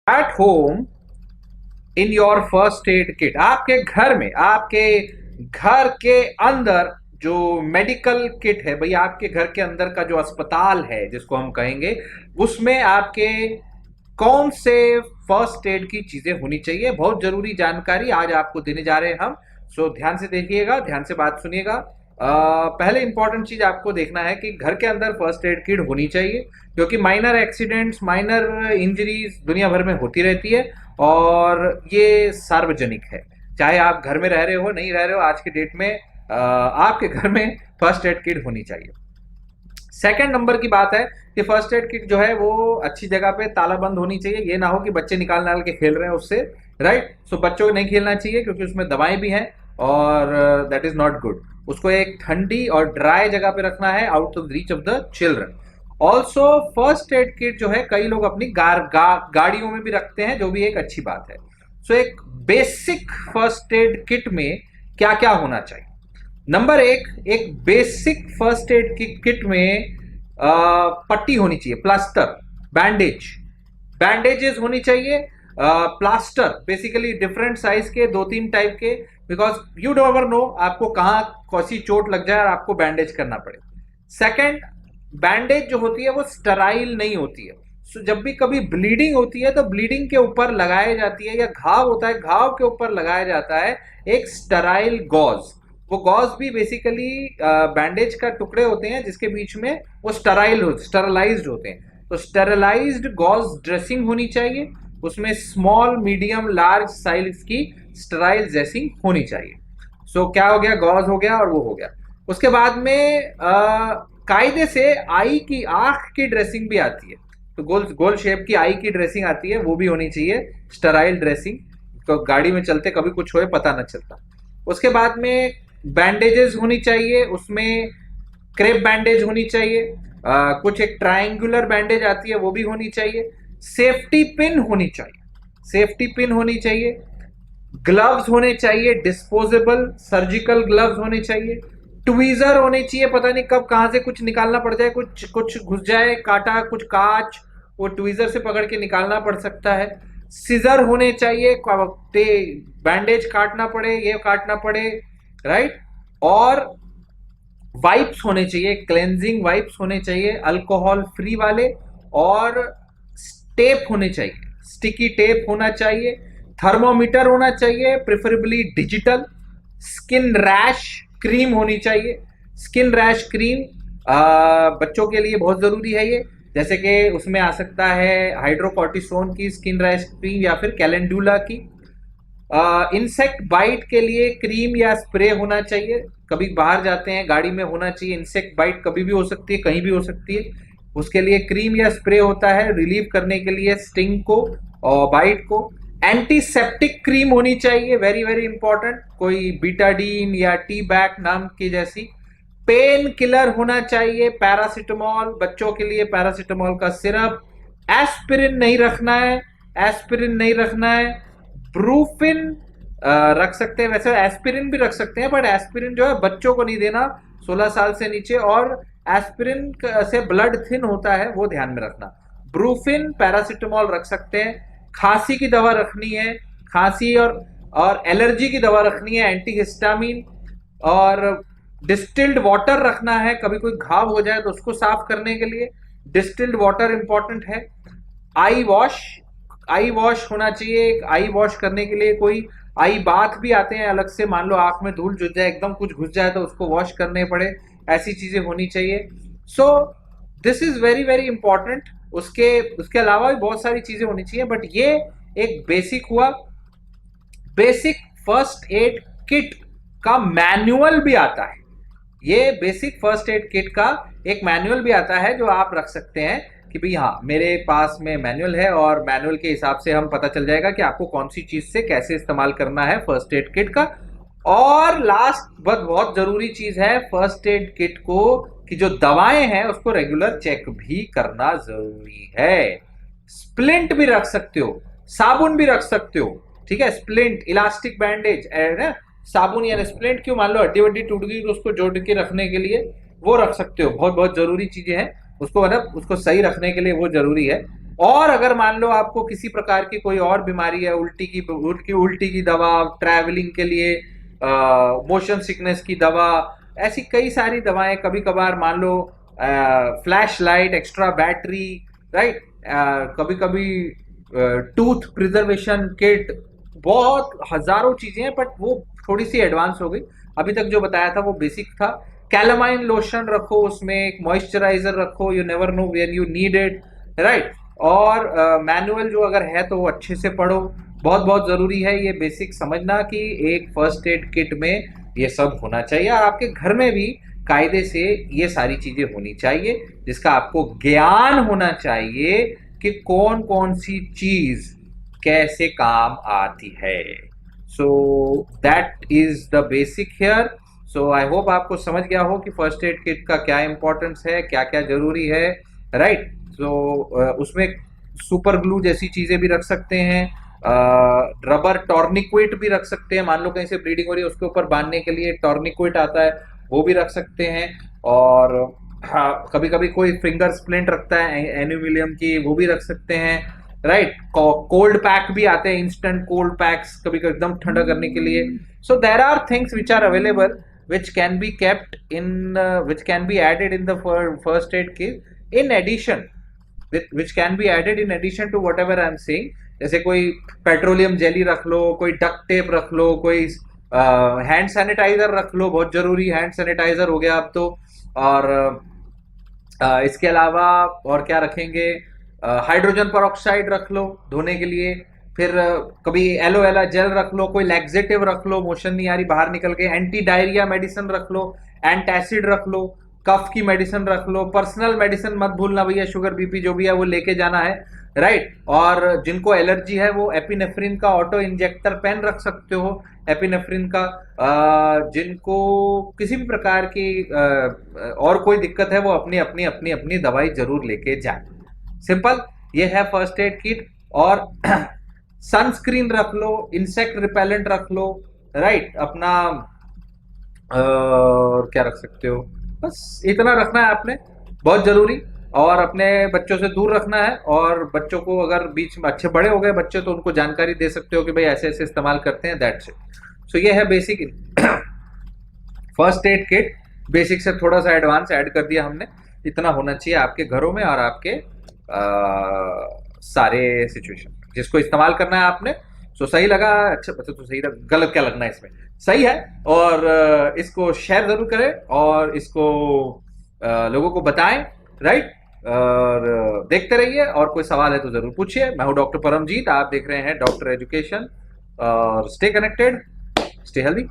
At home in your first aid kit, आपके घर के अंदर जो मेडिकल किट है भाई, आपके घर के अंदर का जो अस्पताल है जिसको हम कहेंगे, उसमें आपके कौन से फर्स्ट एड की चीजें होनी चाहिए। बहुत जरूरी जानकारी आज आपको देने जा रहे हैं हम। सो ध्यान से देखिएगा, ध्यान से बात सुनिएगा। पहले इंपॉर्टेंट चीज आपको देखना है कि घर के अंदर फर्स्ट एड किट होनी चाहिए, क्योंकि माइनर एक्सीडेंट्स, माइनर इंजरीज दुनिया भर में होती रहती है और ये सार्वजनिक है। चाहे आप घर में रह रहे हो नहीं रह रहे हो, आज के डेट में आपके घर में फर्स्ट एड किट होनी चाहिए। सेकंड नंबर की बात है कि फर्स्ट एड किट जो है वो अच्छी जगह पे ताला बंद होनी चाहिए। ये ना हो कि बच्चे निकाल के खेल रहे हैं उससे, राइट। सो बच्चों को नहीं खेलना चाहिए क्योंकि उसमें दवाएं भी हैं और दैट इज नॉट गुड। उसको एक ठंडी और ड्राई जगह पे रखना है, out of reach of the children. Also first aid kit जो है कई लोग अपनी गाड़ियों में भी रखते हैं, जो भी एक अच्छी बात है। सो एक बेसिक फर्स्ट एड किट में क्या क्या होना चाहिए। नंबर एक बेसिक फर्स्ट एड की किट में पट्टी होनी चाहिए, प्लास्टर, बैंडेज, बैंडेजेस होनी चाहिए, प्लास्टर बेसिकली डिफरेंट साइज के, 2-3 टाइप के, बिकॉज यू नेवर नो आपको कहाँ कौन चोट लग जाए और आपको बैंडेज करना पड़े। सेकंड, बैंडेज जो होती है वो स्टराइल नहीं होती है। सो जब भी कभी ब्लीडिंग होती है तो ब्लीडिंग के ऊपर लगाई जाती है, या घाव होता है घाव के ऊपर लगाया जाता है एक स्टराइल गॉज। वो गॉज भी बेसिकली बैंडेज का टुकड़े होते हैं जिसके बीच में वो स्टरलाइज्ड होते हैं। तो स्टरलाइज्ड गॉज ड्रेसिंग होनी चाहिए, उसमें स्मॉल, मीडियम, लार्ज साइज की स्टराइल ड्रेसिंग होनी चाहिए। सो क्या हो गया, गॉज हो गया और वो हो गया। उसके बाद में कायदे से आई की, आंख की ड्रेसिंग भी आती है, तो गोल गोल शेप की आई की ड्रेसिंग आती है, वो भी होनी चाहिए स्टराइल ड्रेसिंग। तो गाड़ी में चलते कभी कुछ होए पता न चलता। उसके बाद में बैंडेजेस होनी चाहिए, उसमें क्रेप बैंडेज होनी चाहिए, कुछ एक ट्रायंगुलर बैंडेज आती है वो भी होनी चाहिए। सेफ्टी पिन होनी चाहिए, सेफ्टी पिन होनी चाहिए। ग्लव्स होने चाहिए, डिस्पोजेबल सर्जिकल ग्लव्स होने चाहिए। ट्वीजर होने चाहिए, पता नहीं कब कहां से कुछ निकालना पड़ जाए, कुछ कुछ घुस जाए, काटा कुछ कांच, वो ट्वीजर से पकड़ के निकालना पड़ सकता है। सीजर होने चाहिए, बैंडेज काटना पड़े, ये काटना पड़े, राइट। और वाइप्स होने चाहिए, क्लेंजिंग वाइप्स होने चाहिए अल्कोहल फ्री वाले, और टेप होने चाहिए, स्टिकी टेप होना चाहिए। थर्मोमीटर होना चाहिए, preferably digital. Skin rash cream होनी चाहिए, स्किन रैश क्रीम बच्चों के लिए बहुत जरूरी है ये। जैसे कि उसमें आ सकता है हाइड्रोकॉर्टिसोन की स्किन रैश क्रीम या फिर कैलेंडुला की। इंसेक्ट बाइट के लिए क्रीम या स्प्रे होना चाहिए, कभी बाहर जाते हैं गाड़ी में होना चाहिए। इंसेक्ट बाइट कभी भी हो सकती है, कहीं भी हो सकती है, उसके लिए क्रीम या स्प्रे होता है रिलीव करने के लिए स्टिंग को और बाइट को। एंटीसेप्टिक क्रीम होनी चाहिए, वेरी वेरी इंपॉर्टेंट, कोई बीटाडीन या टी बैक नाम की जैसी। पेन किलर होना चाहिए, पैरासिटामोल, बच्चों के लिए पैरासिटामोल का सिरप। एस्पिरिन नहीं रखना है, एस्पिरिन नहीं रखना है। ब्रूफिन रख सकते हैं, वैसे एस्पिरिन भी रख सकते हैं, बट एस्पिरिन जो है बच्चों को नहीं देना 16 साल से नीचे, और एस्पिरिन से ब्लड थिन होता है, वो ध्यान में रखना। ब्रूफिन, पैरासिटामोल रख सकते हैं। खांसी की दवा रखनी है, खांसी और एलर्जी की दवा रखनी है, एंटीहिस्टामिन। और डिस्टिल्ड वाटर रखना है, कभी कोई घाव हो जाए तो उसको साफ करने के लिए डिस्टिल्ड वाटर इंपॉर्टेंट है। आई वॉश, आई वॉश होना चाहिए, आई वॉश करने के लिए कोई आई बाथ भी आते हैं अलग से, मान लो आंख में धूल जुट जाए, एकदम कुछ घुस जाए तो उसको वॉश करने पड़े, ऐसी चीजें होनी चाहिए। So this is very very important. उसके उसके अलावा भी बहुत सारी चीजें होनी चाहिए, बट ये एक बेसिक हुआ। बेसिक फर्स्ट एड किट का मैनुअल भी आता है, ये बेसिक फर्स्ट एड किट का एक मैनुअल भी आता है जो आप रख सकते हैं कि भाई हाँ मेरे पास में मैनुअल है, और मैनुअल के हिसाब से हम पता चल जाएगा कि आपको कौन सी चीज से कैसे इस्तेमाल करना है फर्स्ट एड किट का। और लास्ट बहुत जरूरी चीज है फर्स्ट एड किट को, कि जो दवाएं हैं उसको रेगुलर चेक भी करना जरूरी है। स्प्लिंट भी रख सकते हो, साबुन भी रख सकते हो, ठीक है। स्प्लिंट, इलास्टिक बैंडेज है, साबुन या स्प्लिंट क्यों, मान लो हड्डी वड्डी टूट गई तो उसको जोड़ के रखने के लिए वो रख सकते हो। बहुत बहुत जरूरी चीजें हैं, उसको मतलब उसको सही रखने के लिए वो जरूरी है। और अगर मान लो आपको किसी प्रकार की कोई और बीमारी है, उल्टी की दवा, ट्रैवलिंग के लिए मोशन सिकनेस की दवा, ऐसी कई सारी दवाएं, कभी कभार मान लो flash light, extra battery, right, कभी कभी टूथ प्रिजर्वेशन किट, बहुत हजारों चीजें हैं, बट वो थोड़ी सी एडवांस हो गई। अभी तक जो बताया था वो बेसिक था। कैलामाइन लोशन रखो, उसमें एक मॉइस्चराइजर रखो, you never know where you need it, right. और मैनुअल जो अगर है तो वो अच्छे से पढ़ो, बहुत बहुत जरूरी है ये बेसिक समझना कि एक फर्स्ट एड किट में ये सब होना चाहिए, और आपके घर में भी कायदे से ये सारी चीजें होनी चाहिए, जिसका आपको ज्ञान होना चाहिए कि कौन कौन सी चीज कैसे काम आती है। So that is the basic here. So I hope आपको समझ गया हो कि फर्स्ट एड किट का क्या इंपॉर्टेंस है, क्या क्या जरूरी है, राइट। सो उसमें सुपर ग्लू जैसी चीजें भी रख सकते हैं, रबर टॉर्निक्वेट भी रख सकते हैं, मान लो कहीं से ब्लीडिंग हो रही है उसके ऊपर बांधने के लिए टॉर्निक्वेट आता है, वो भी रख सकते हैं। और हाँ, कभी कभी कोई फिंगर स्प्लिंट रखता है एल्यूमिनियम की, वो भी रख सकते हैं, राइट। कोल्ड पैक भी आते हैं, इंस्टेंट कोल्ड पैक्स, कभी कभी एकदम ठंडा करने के लिए। So there are things which are available which can be kept in which can be added in the first aid kit in addition, which can be added in addition to whatever I am saying। जैसे कोई petroleum jelly रख लो, कोई duct tape रख लो, कोई hand sanitiser रख लो, बहुत जरूरी hand sanitiser हो गया अब तो। और इसके अलावा और क्या रखेंगे, हाइड्रोजन परऑक्साइड रख लो धोने के लिए, फिर कभी एलोवेरा जेल रख लो, कोई लैक्सेटिव रख लो, मोशन नहीं आ रही बाहर निकल के, एंटी डायरिया मेडिसिन रख लो, एंटासिड रख लो, कफ की मेडिसिन रख लो, पर्सनल मेडिसिन मत भूलना भैया, शुगर बीपी जो भी है वो लेके जाना है, राइट। और जिनको एलर्जी है वो एपिनेफ्रिन का ऑटो इंजेक्टर पेन रख सकते हो, एपिनेफ्रिन का। जिनको किसी भी प्रकार की और कोई दिक्कत है वो अपनी अपनी अपनी अपनी दवाई जरूर लेके जाए। सिंपल, ये है फर्स्ट एड किट। और सनस्क्रीन रख लो, इंसेक्ट रिपेलेंट रख लो, राइट। अपना और क्या रख सकते हो, बस इतना रखना है आपने, बहुत जरूरी। और अपने बच्चों से दूर रखना है, और बच्चों को अगर बीच में अच्छे बड़े हो गए बच्चे तो उनको जानकारी दे सकते हो कि भाई ऐसे ऐसे इस्तेमाल करते हैं, दैट्स इट। सो ये है basic first aid kit. Basic से थोड़ा सा एडवांस ऐड कर दिया हमने, इतना होना चाहिए आपके घरों में और आपके सारे सिचुएशन। जिसको इस्तेमाल करना है आपने, सो सही लगा, अच्छा तो सही लगा, गलत क्या लगना है इसमें, सही है। और इसको शेयर जरूर करें और इसको लोगों को बताएं, राइट। और देखते रहिए, और कोई सवाल है तो जरूर पूछिए। मैं हूं डॉक्टर परमजीत, आप देख रहे हैं डॉक्टर एजुकेशन, और स्टे कनेक्टेड, स्टे हेल्दी।